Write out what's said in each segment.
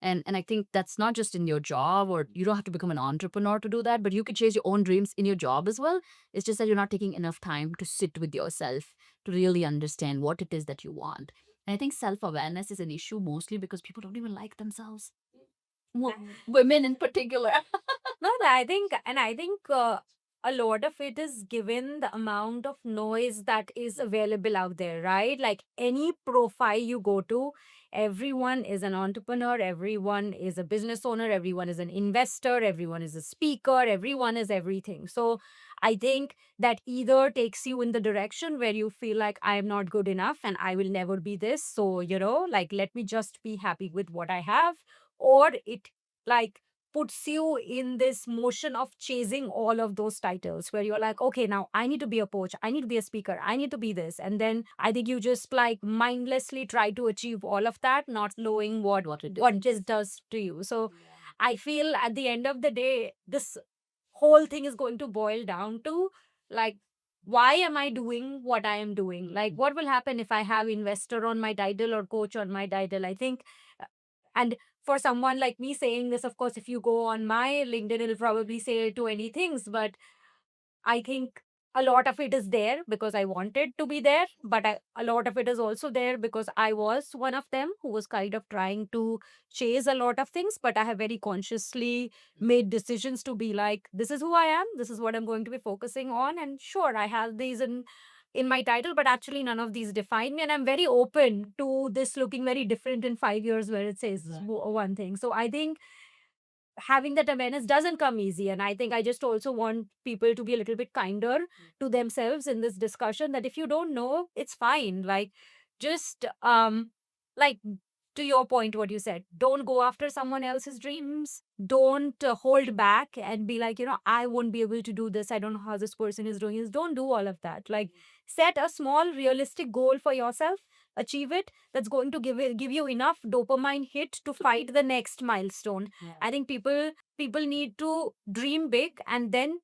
And I think that's not just in your job, or you don't have to become an entrepreneur to do that, but you could chase your own dreams in your job as well. It's just that you're not taking enough time to sit with yourself to really understand what it is that you want. And I think self-awareness is an issue mostly because people don't even like themselves. Women in particular. No, I think a lot of it is given the amount of noise that is available out there, right? Like any profile you go to, everyone is an entrepreneur, everyone is a business owner, everyone is an investor, everyone is a speaker, everyone is everything. So I think that either takes you in the direction where you feel like I am not good enough and I will never be this. So, like let me just be happy with what I have, or it like puts you in this motion of chasing all of those titles where you're like, okay, now I need to be a coach, I need to be a speaker, I need to be this. And then I think you just like mindlessly try to achieve all of that, not knowing what just does to you. So I feel at the end of the day, this whole thing is going to boil down to like, why am I doing what I am doing? Like, what will happen if I have investor on my title or coach on my title? I think, and for someone like me saying this, of course, if you go on my LinkedIn, it'll probably say 20 things, but I think a lot of it is there because I wanted to be there, but a lot of it is also there because I was one of them who was kind of trying to chase a lot of things. But I have very consciously made decisions to be like, this is who I am, this is what I'm going to be focusing on. And sure, I have these in my title, but actually none of these define me. And I'm very open to this looking very different in 5 years where it says one thing. So I think having that awareness doesn't come easy, and I think I just also want people to be a little bit kinder to themselves in this discussion, that if you don't know, it's fine. Like, just like, to your point, what you said, don't go after someone else's dreams, don't hold back and be like, I won't be able to do this, I don't know how this person is doing this. Don't do all of that. Like, set a small realistic goal for yourself, achieve it. That's going to give you enough dopamine hit to fight the next milestone. I think people need to dream big, and then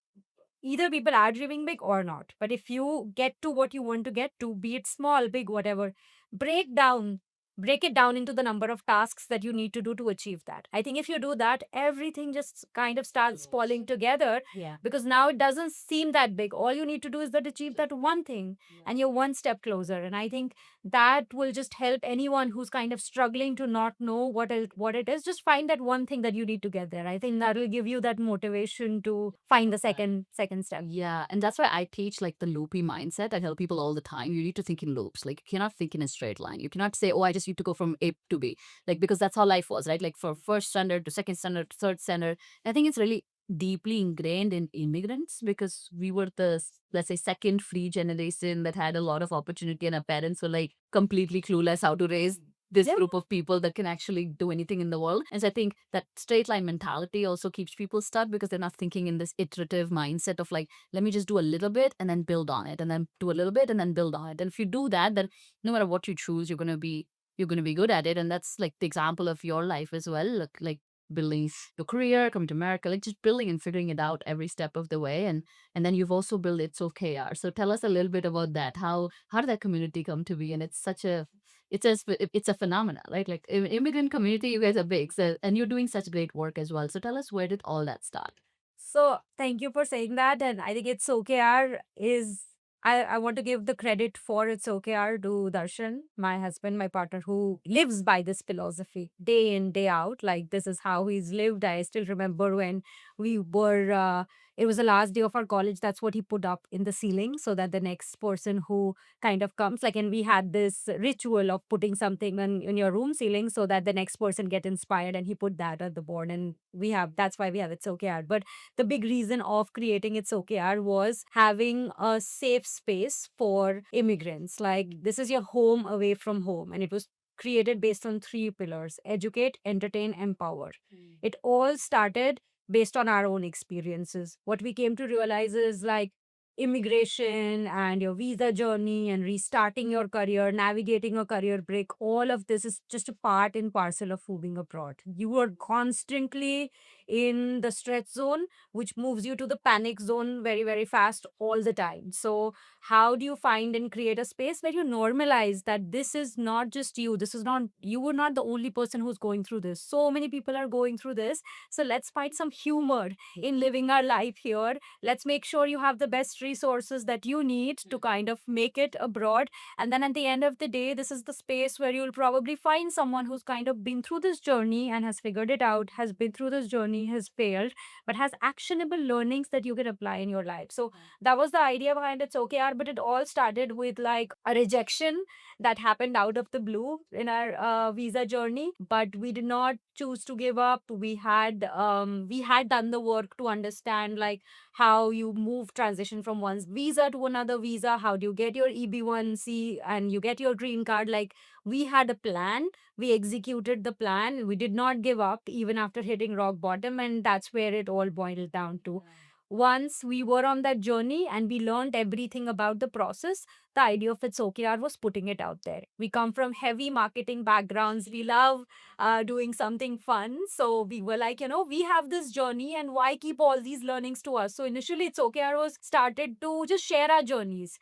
either people are dreaming big or not. But if you get to what you want to get to, be it small, big, whatever, break down, break it down into the number of tasks that you need to do to achieve that. I think if you do that, everything just kind of starts falling together. Yeah. Because now it doesn't seem that big. All you need to do is that achieve that one thing, and you're one step closer. And I think that will just help anyone who's kind of struggling to not know what it is. Just find that one thing that you need to get there. I think that will give you that motivation to find the second step. Yeah, and that's why I teach like the loopy mindset. I tell people all the time, you need to think in loops. Like you cannot think in a straight line. You cannot say, "Oh, I just need to go from A to B." Like because that's how life was, right? Like for first standard to second standard, to third standard. I think it's really deeply ingrained in immigrants because we were let's say second free generation that had a lot of opportunity, and our parents were like completely clueless how to raise this Yeah. group of people that can actually do anything in the world. And so I think that straight line mentality also keeps people stuck because they're not thinking in this iterative mindset of like, let me just do a little bit and then build on it, and then do a little bit and then build on it. And if you do that, then no matter what you choose, you're gonna be good at it. And that's like the example of your life as well. Like building your career, coming to America, like just building and figuring it out every step of the way. And then you've also built It's OKR. So tell us a little bit about that. How did that community come to be? And it's a phenomena, right? Like immigrant community, you guys are big, so and you're doing such great work as well. So tell us, where did all that start? So thank you for saying that. And I think it's OKR is I want to give the credit for its OKR to Darshan, my husband, my partner, who lives by this philosophy day in, day out. Like this is how he's lived. I still remember when we were it was the last day of our college. That's what he put up in the ceiling so that the next person who kind of comes, like, and we had this ritual of putting something in your room ceiling so that the next person get inspired, and he put that on the board. And that's why we have It's OKR. But the big reason of creating It's OKR was having a safe space for immigrants. Like, this is your home away from home. And it was created based on three pillars: educate, entertain, empower. It all started based on our own experiences. What we came to realize is like, immigration and your visa journey and restarting your career, navigating a career break, all of this is just a part and parcel of moving abroad. You are constantly in the stress zone, which moves you to the panic zone very, very fast all the time. So, how do you find and create a space where you normalize that this is not just you? This is not, you were not the only person who's going through this. So many people are going through this. So, let's find some humor in living our life here. Let's make sure you have the best resources that you need to kind of make it abroad. And then at the end of the day, this is the space where you'll probably find someone who's kind of been through this journey and has figured it out, has been through this journey, has failed, but has actionable learnings that you can apply in your life. So that was the idea behind It's OKR, but it all started with like a rejection that happened out of the blue in our visa journey. But we did not choose to give up. We had done the work to understand like how you move transition from one visa to another visa, how do you get your EB1C and you get your green card. Like we had a plan, we executed the plan, we did not give up even after hitting rock bottom, and that's where it all boiled down to. Once we were on that journey and we learned everything about the process, the idea of It's OKR was putting it out there. We come from heavy marketing backgrounds. We love doing something fun. So we were like, we have this journey and why keep all these learnings to us? So initially, It's OKR was started to just share our journeys.